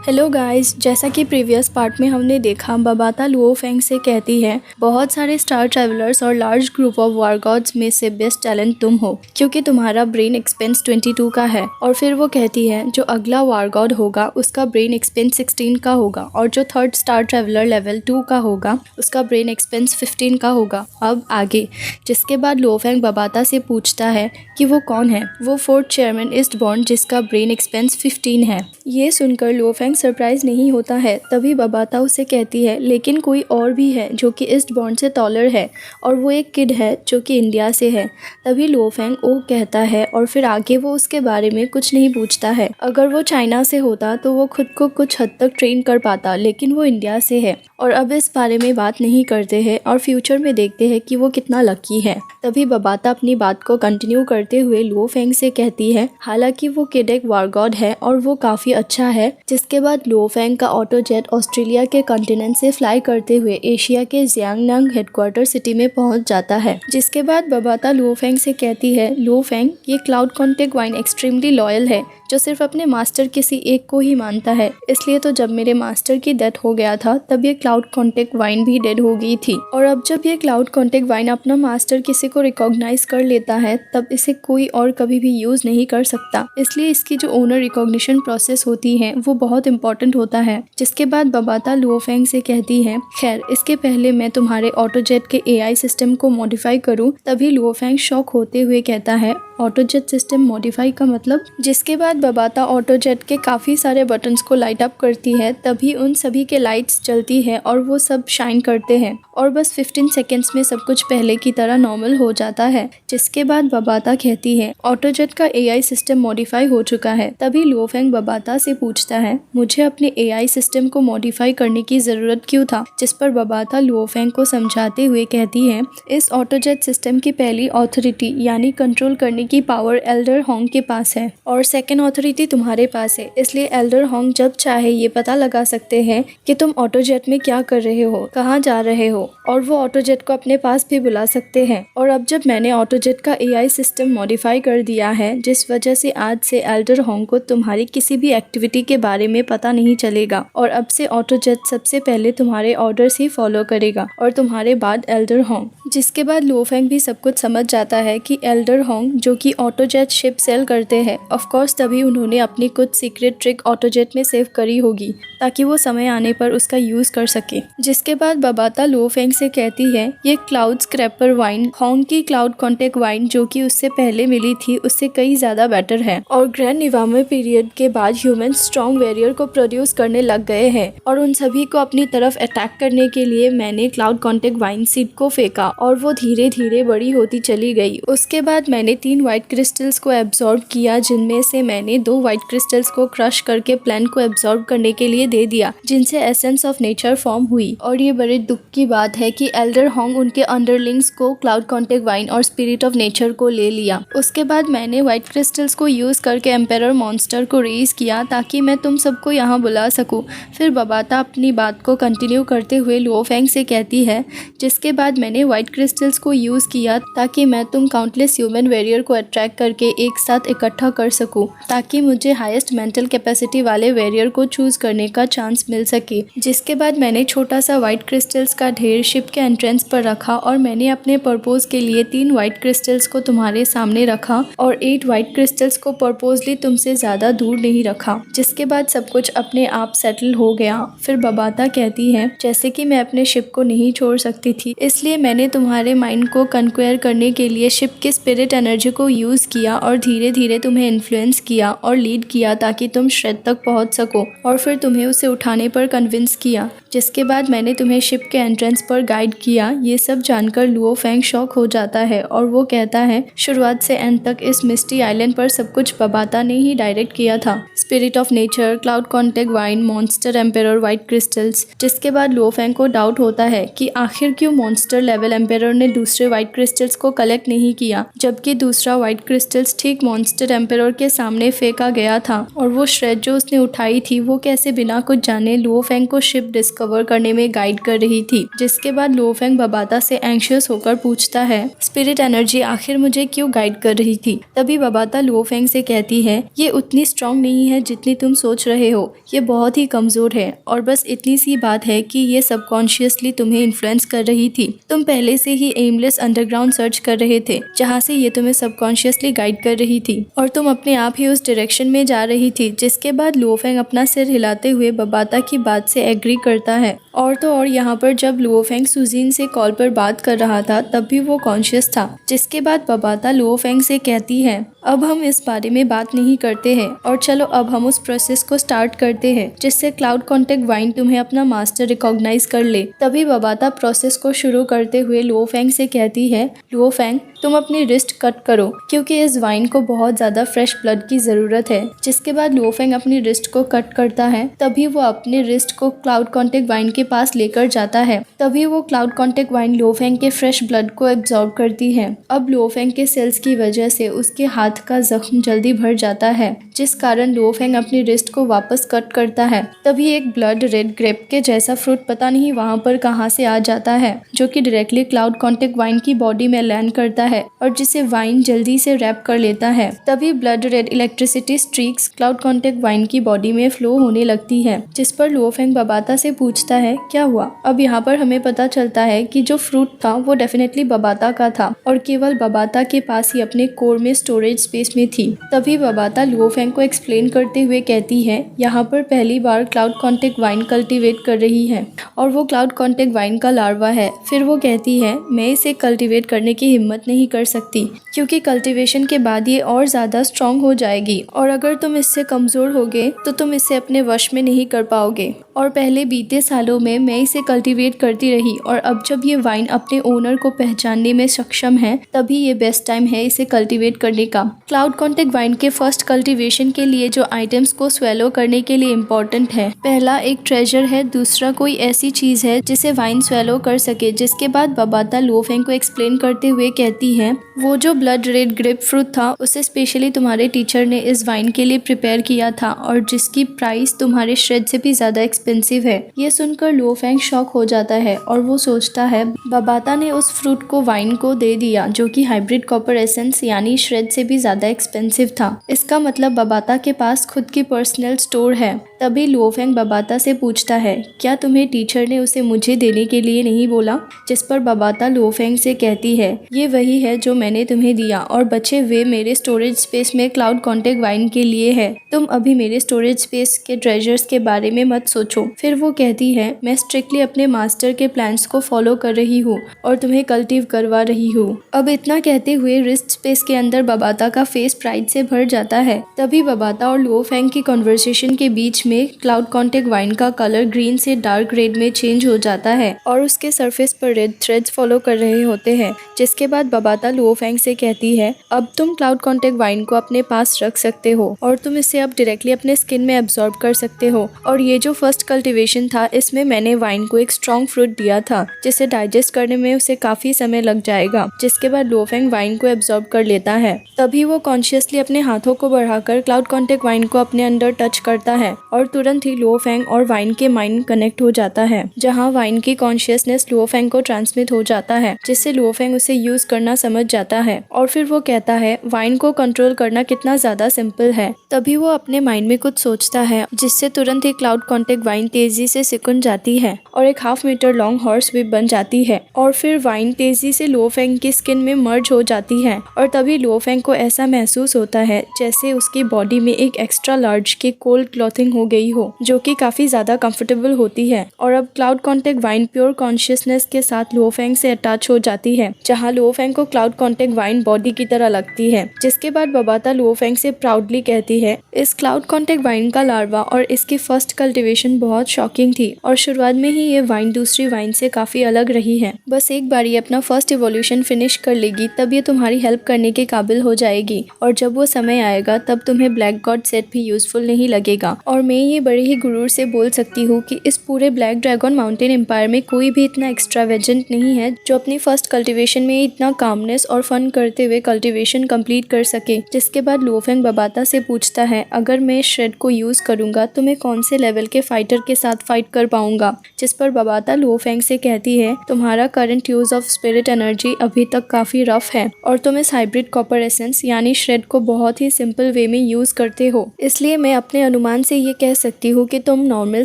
Hello guys, जैसा कि previous part में हमने देखा, बबाता लुओफेंग से कहती है बहुत सारे स्टार ट्रैवलर्स और large group of war gods में से बेस्ट टैलेंट तुम हो क्योंकि तुम्हारा ब्रेन एक्सपेंस 22 का है। और फिर वो कहती है जो अगला वार गॉड होगा उसका ब्रेन एक्सपेंस 16 का होगा और जो थर्ड स्टार ट्रैवलर लेवल 2 का होगा उसका ब्रेन एक्सपेंस 15 का होगा। अब आगे, जिसके बाद लुओफेंग बबाता से पूछता है कि वो कौन है। वो फोर्थ चेयरमैन ईस्टबॉर्न जिसका ब्रेन एक्सपेंस 15 है। ये सुनकर लुओफेंग सरप्राइज नहीं होता है। तभी बबाता उसे कहती है लेकिन कोई और भी है जो कि ईस्टबॉर्न से टॉलर है और वो एक किड है जो कि इंडिया से है। तभी लुओफेंग ओ कहता है और फिर आगे वो उसके बारे में कुछ नहीं पूछता है। अगर वो चाइना से होता तो वो खुद को कुछ हद तक ट्रेन कर पाता, लेकिन वो इंडिया से है और अब इस बारे में बात नहीं करते हैं और फ्यूचर में देखते हैं कि वो कितना लकी है। तभी बबाता अपनी बात को कंटिन्यू करते हुए लुओफेंग से कहती है हालांकि वो किड एक वार गॉड है और वो काफ़ी अच्छा है। जिसके बाद लुओफेंग का ऑटो जेट ऑस्ट्रेलिया के कॉन्टिनेंट से फ्लाई करते हुए एशिया के जियांगनांग हेडक्वार्टर सिटी में पहुंच जाता है। जिसके बाद बबाता लुओफेंग से कहती है लुओफेंग, ये cloud contact wine extremely loyal है जो सिर्फ अपने मास्टर किसी एक को ही मानता है। इसलिए तो जब मेरे मास्टर की डेथ हो गया था तब ये क्लाउड कॉन्टेक्ट वाइन भी डेड हो गई थी, और अब जब ये क्लाउड कॉन्टेक्ट वाइन अपना मास्टर किसी को रिकॉग्नाइज कर लेता है तब इसे कोई और कभी भी यूज नहीं कर सकता। इसलिए इसकी जो ओनर रिकॉग्निशन प्रोसेस होती है वो बहुत इंपॉर्टेंट होता है। जिसके बाद बबाता लुओफेंग से कहती है खैर इसके पहले मैं तुम्हारे ऑटोजेट के एआई सिस्टम को मॉडिफाई करूं। तभी लुओफेंग शॉक होते हुए कहता है ऑटोजेट सिस्टम मॉडिफाई का मतलब। जिसके बाद बबाता ऑटोजेट के काफ़ी सारे बटन्स को लाइट अप करती है। तभी उन सभी के लाइट्स जलती है और वो सब शाइन करते हैं और बस 15 सेकेंड्स में सब कुछ पहले की तरह नॉर्मल हो जाता है। जिसके बाद बबाता कहती है ऑटोजेट का एआई सिस्टम मॉडिफाई हो चुका है। तभी लुओफेंग बबाता से पूछता है मुझे अपने एआई सिस्टम को मॉडिफाई करने की ज़रूरत क्यों था। जिस पर बबाता लुओफेंग को समझाते हुए कहती है इस ऑटोजेट सिस्टम की पहली ऑथोरिटी यानी कंट्रोल करने की पावर एल्डर होंग के पास है और सेकंड ऑथोरिटी तुम्हारे पास है। इसलिए एल्डर होंग जब चाहे ये पता लगा सकते हैं कि तुम ऑटोजेट में क्या कर रहे हो, कहाँ जा रहे हो, और वो ऑटोजेट को अपने पास भी बुला सकते हैं। और अब जब मैंने ऑटोजेट का एआई सिस्टम मॉडिफाई कर दिया है जिस वजह से आज से एल्डर होंग को तुम्हारी किसी भी एक्टिविटी के बारे में पता नहीं चलेगा और अब से ऑटोजेट सबसे पहले तुम्हारे ऑर्डर्स ही फॉलो करेगा और तुम्हारे बाद एल्डर होंग। जिसके बाद लुओफेंग भी सब कुछ समझ जाता है कि एल्डर होंग जो कि ऑटोजेट शिप सेल करते हैं, ऑफ कोर्स तभी उन्होंने अपनी कुछ सीक्रेट ट्रिक ऑटोजेट में सेव करी होगी ताकि वो समय आने पर उसका यूज कर सके। जिसके बाद बबाता लुओफेंग से कहती है ये क्लाउड स्क्रैपर वाइन होंग की क्लाउड कॉन्टेक्ट वाइन जो कि उससे पहले मिली थी उससे कई ज्यादा बेटर है और ग्रैंड निवामे पीरियड के बाद ह्यूमन स्ट्रॉन्ग वेरियर को प्रोड्यूस करने लग गए हैं और उन सभी को अपनी तरफ अटैक करने के लिए मैंने क्लाउड कॉन्टेक्ट वाइन सीड को फेंका और वो धीरे धीरे बड़ी होती चली गई। उसके बाद मैंने 3 व्हाइट क्रिस्टल्स को एब्जॉर्ब किया जिनमें से मैंने 2 व्हाइट क्रिस्टल्स को क्रश करके प्लांट को एब्जॉर्ब करने के लिए दे दिया जिनसे एसेंस ऑफ नेचर फॉर्म हुई। और ये बड़े दुख की बात है कि एल्डर होंग उनके अंडरलिंग्स को क्लाउड कॉन्टेक्ट वाइन और स्पिरिट ऑफ नेचर को ले लिया। उसके बाद मैंने व्हाइट क्रिस्टल्स को यूज करके एम्पेरर मॉन्स्टर को रेज किया ताकि मैं तुम सबको यहाँ बुला सकूं। फिर बबाता अपनी बात को कंटिन्यू करते हुए लुओफेंग से कहती है जिसके बाद मैंने व्हाइट क्रिस्टल्स को यूज किया ताकि मैं तुम काउंटलेस ह्यूमन वेरियर को अट्रैक्ट करके एक साथ इकट्ठा कर सकूं ताकि मुझे हाईएस्ट मेंटल कैपेसिटी वाले वेरियर को चूज करने का चांस मिल सके। जिसके बाद मैंने छोटा सा व्हाइट क्रिस्टल्स का ढेर शिप के एंट्रेंस पर रखा और मैंने अपने पर्पोज के लिए 3 व्हाइट क्रिस्टल्स को तुम्हारे सामने रखा और 8 व्हाइट क्रिस्टल्स को पर्पोजली तुमसे ज्यादा दूर नहीं रखा। जिसके बाद सब कुछ अपने आप सेटल हो गया। फिर बबाता कहती है जैसे कि मैं अपने शिप को नहीं छोड़ सकती थी इसलिए मैंने तुम्हारे माइंड को कन्क्वेयर करने के लिए शिप की स्पिरिट एनर्जी को यूज किया और धीरे धीरे तुम्हें इन्फ्लुएंस किया और लीड किया ताकि तुम श्रेद तक पहुंच सको और फिर तुम्हें उसे उठाने पर कन्विंस किया। जिसके बाद मैंने तुम्हें शिप के एंट्रेंस पर गाइड किया। ये सब जानकर लुओफेंग शॉक हो जाता है और वो कहता है शुरुआत से एंड तक इस मिस्टी आइलैंड पर सब कुछ बबाता ने ही डायरेक्ट किया था। Spirit of nature, cloud contact wine, monster emperor, white crystals. जिसके बाद लुओफेंग को डाउट होता है कि आखिर क्यों मॉन्स्टर लेवल एम्पेरर ने दूसरे व्हाइट क्रिस्टल्स को कलेक्ट नहीं किया जबकि दूसरा व्हाइट क्रिस्टल्स ठीक मॉन्स्टर एम्पेरर के सामने फेंका गया था और वो श्रेड जो उसने उठाई थी वो कैसे बिना कुछ जाने लुओफेंग को शिप डिस्कवर करने में गाइड कर रही थी। जिसके बाद लुओफेंग बबाता से एंग्शियस होकर पूछता है, स्पिरिट एनर्जी आखिर मुझे क्यों गाइड कर रही थी? तभी बबाता लुओफेंग से कहती है, ये उतनी स्ट्रांग नहीं है जितनी तुम सोच रहे हो, ये बहुत ही कमजोर है और बस इतनी सी बात है कि ये सबकॉन्शियसली तुम्हें इन्फ्लुएंस कर रही थी। तुम पहले से ही एमलेस अंडरग्राउंड सर्च कर रहे थे जहाँ से ये तुम्हें सबकॉन्शियसली गाइड कर रही थी और तुम अपने आप ही उस डायरेक्शन में जा रही थी। जिसके बाद लुओफेंग अपना सिर हिलाते हुए बबाता की बात से एग्री करता है। और तो और यहाँ पर जब लुओफेंग सुजीन से कॉल पर बात कर रहा था तब भी वो कॉन्शियस था। जिसके बाद बबाता लुओफेंग से कहती है, अब हम इस बारे में बात नहीं करते हैं और चलो अब हम उस प्रोसेस को स्टार्ट करते हैं जिससे क्लाउड कॉन्टेक्ट वाइन तुम्हें अपना मास्टर रिकॉग्नाइज कर ले। तभी बबाता प्रोसेस को शुरू करते हुए लुओफेंग से कहती है, लुओफेंग तुम अपनी रिस्ट कट करो क्योंकि इस वाइन को बहुत ज्यादा फ्रेश ब्लड की जरूरत है। जिसके बाद लुओफेंग अपनी रिस्ट को कट करता है। तभी वो अपने रिस्ट को क्लाउड कॉन्टेक्ट वाइन के पास लेकर जाता है। तभी वो क्लाउड कॉन्टेक्ट वाइन लुओफेंग के फ्रेश ब्लड को एब्जॉर्ब करती है। अब लुओफेंग के सेल्स की वजह से उसके हाथ का जख्म जल्दी भर जाता है जिस कारण लुओफेंग अपनी रिस्ट को वापस कट करता है। तभी एक ब्लड रेड ग्रेप के जैसा फ्रूट पता नहीं वहाँ पर कहाँ से आ जाता है जो कि डायरेक्टली क्लाउड कॉन्टेक्ट वाइन की बॉडी में लैंड करता है और जिसे वाइन जल्दी से रैप कर लेता है। तभी blood red electricity streaks cloud contact wine की बॉडी में फ्लो होने लगती है। जिस पर लुओफेंग बबाता से पूछता है, क्या हुआ? अब यहाँ पर हमें पता चलता है कि जो फ्रूट था वो डेफिनेटली बबाता का था और केवल बबाता के पास ही अपने कोर में स्टोरेज स्पेस में थी। तभी बबाता लुओफेंग को एक्सप्लेन करते हुए कहती है, यहाँ पर पहली बार क्लाउड कॉन्टेक्ट वाइन कल्टीवेट कर रही है और वो क्लाउड कॉन्टेक्ट वाइन का लार्वा है। फिर वो कहती है, मैं इसे कल्टीवेट करने की हिम्मत नहीं कर सकती क्योंकि कल्टीवेशन के बाद ये और ज्यादा स्ट्रॉन्ग हो जाएगी और अगर तुम इससे कमजोर होगे तो तुम इसे अपने वश में नहीं कर पाओगे। और पहले बीते सालों में मैं इसे कल्टीवेट करती रही और अब जब ये वाइन अपने ओनर को पहचानने में सक्षम है तभी ये बेस्ट टाइम है इसे कल्टीवेट करने का। क्लाउड कॉन्टेक्ट वाइन के फर्स्ट कल्टीवेशन के लिए जो आइटम्स को स्वेलो करने के लिए इम्पोर्टेंट है, पहला एक ट्रेजर है, दूसरा कोई ऐसी चीज है जिसे वाइन स्वेलो कर सके। जिसके बाद बबाता लुओफेंग को एक्सप्लेन करते हुए कहती है, वो जो ब्लड रेड ग्रेप फ्रूट था उसे स्पेशली तुम्हारे टीचर ने इस वाइन के लिए प्रिपेयर किया था और जिसकी प्राइस तुम्हारे श्रेड से भी ज्यादा एक्सपेंसिव है। ये सुनकर लुओफेंग शॉक हो जाता है और वो सोचता है बबाता ने उस फ्रूट को वाइन को दे दिया जो कि हाइब्रिड कॉपर एसेंस यानी श्रेड से भी ज्यादा एक्सपेंसिव था। इसका मतलब बबाता के पास खुद की पर्सनल स्टोर है। तभी लुओफेंग बबाता से पूछता है, क्या तुम्हें टीचर ने उसे मुझे देने के लिए नहीं बोला? जिस पर बबाता लुओफेंग से कहती है, ये वही है जो मैंने तुम्हें दिया और बचे हुए मेरे स्टोरेज स्पेस में क्लाउड कॉन्टेक्ट वाइन के लिए है। तुम अभी मेरे स्टोरेज स्पेस के ट्रेजर्स के बारे में मत सोचो। फिर वो कहती है, मैं स्ट्रिक्टली अपने मास्टर के प्लान्स को फॉलो कर रही हूँ और तुम्हें कल्टिव करवा रही हूँ। अब इतना कहते हुए रिस्ट स्पेस के अंदर बबाता का फेस प्राइड से भर जाता है। तभी बबाता और लुओफेंग की कन्वर्सेशन के बीच में क्लाउड कॉन्टेक्ट वाइन का कलर ग्रीन से डार्क रेड में चेंज हो जाता है और उसके सरफेस पर रेड थ्रेड्स फॉलो कर रहे होते हैं। जिसके बाद बबाता लुओफेंग से कहती है, अब तुम क्लाउड कॉन्टेक्ट वाइन को अपने पास रख सकते हो और तुम इसे अब डायरेक्टली अपने स्किन में एब्जॉर्ब कर सकते हो। और ये जो फर्स्ट कल्टीवेशन था इसमें मैंने वाइन को एक स्ट्रॉन्ग फ्रूट दिया था जिसे डाइजेस्ट करने में उसे काफी समय लग जाएगा। जिसके बाद लुओफेंग वाइन को एब्जॉर्ब कर लेता है। तभी वो कॉन्शियसली अपने हाथों को बढ़ाकर क्लाउड कॉन्टेक्ट वाइन को अपने अंदर टच करता है और तुरंत ही लुओफेंग और वाइन के माइंड कनेक्ट हो जाता है जहाँ वाइन की कॉन्शियसनेस लुओफेंग को ट्रांसमिट हो जाता है जिससे लुओफेंग उसे यूज करना समझ जाता है और फिर वो कहता है, वाइन को कंट्रोल करना कितना ज्यादा सिंपल है। तभी वो अपने माइंड में कुछ सोचता है जिससे तुरंत ही क्लाउड कॉन्टेक्ट वाइन तेजी से सिकुड़ जाती है और एक 1/2 मीटर लॉन्ग हॉर्स व्हिप बन जाती है और फिर वाइन तेजी से लुओफेंग की स्किन में मर्ज हो जाती है और तभी लुओफेंग को ऐसा महसूस होता है जैसे उसकी बॉडी में एक एक्स्ट्रा लार्ज की कोल्ड क्लॉथिंग हो गई हो जो कि काफी ज्यादा कंफर्टेबल होती है। और अब cloud contact wine pure consciousness के साथ लुओफेंग से अटैच हो जाती है जहाँ लुओफेंग को क्लाउड कॉन्टेक्ट वाइन बॉडी की तरह लगती है। जिसके बाद बबाता लुओफेंग से प्राउडली कहती है, इस क्लाउड कॉन्टेक्ट वाइन का लार्वा और इसकी फर्स्ट कल्टीवेशन बहुत शॉकिंग थी और शुरुआत में ही ये वाइन दूसरी वाइन से काफी अलग रही है। बस एक बार ये अपना फर्स्ट इवोल्यूशन फिनिश कर लेगी तब ये तुम्हारी हेल्प करने के काबिल हो जाएगी और जब वो समय आएगा तब तुम्हें ब्लैक गॉड सेट भी यूजफुल नहीं लगेगा और मैं ये बड़े ही गुरूर से बोल सकती हूँ कि इस पूरे ब्लैक ड्रैगन माउंटेन एम्पायर में कोई भी इतना एक्स्ट्रावेजेंट नहीं है जो अपनी फर्स्ट कल्टीवेशन में इतना कामनेस और फन करते हुए कल्टीवेशन कंप्लीट कर सके। जिसके बाद लुओफेंग बबाता से पूछता है, अगर मैं श्रेड को यूज करूंगा तो मैं कौन से लेवल के फाइटर के साथ फाइट कर पाऊंगा। जिस पर बबाता लुओफेंग से कहती है, तुम्हारा current use of spirit energy अभी तक काफी रफ है और तुम इस हाइब्रिड कॉपर एसेंस यानी श्रेड को बहुत ही सिंपल वे में यूज करते हो, इसलिए मैं अपने अनुमान से ये कह सकती हूँ कि तुम normal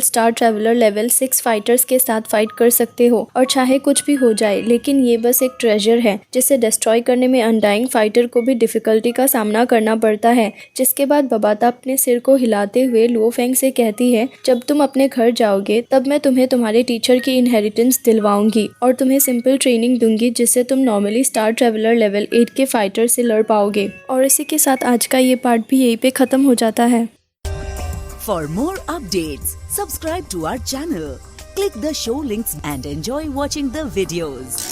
star traveller level 6 fighters के साथ फाइट कर सकते हो और चाहे कुछ भी हो जाए, लेकिन ये बस एक ट्रेजर है जिसे डिस्ट्रॉय करने में अनडाइंग फाइटर को भी डिफिकल्टी का सामना करना पड़ता है। जिसके बाद बबाता अपने सिर को हिलाते हुए लुओफेंग से कहती है, जब तुम अपने घर जाओगे तब मैं तुम्हें तुम्हारे टीचर की इनहेरिटेंस दिलवाऊंगी और तुम्हें सिंपल ट्रेनिंग दूंगी जिससे तुम नॉर्मली स्टार ट्रैवलर लेवल 8 के फाइटर से लड़ पाओगे। और इसी के साथ आज का ये पार्ट भी यहीं पे खत्म हो जाता है। For more updates, subscribe to our channel, click the show links and enjoy watching the videos.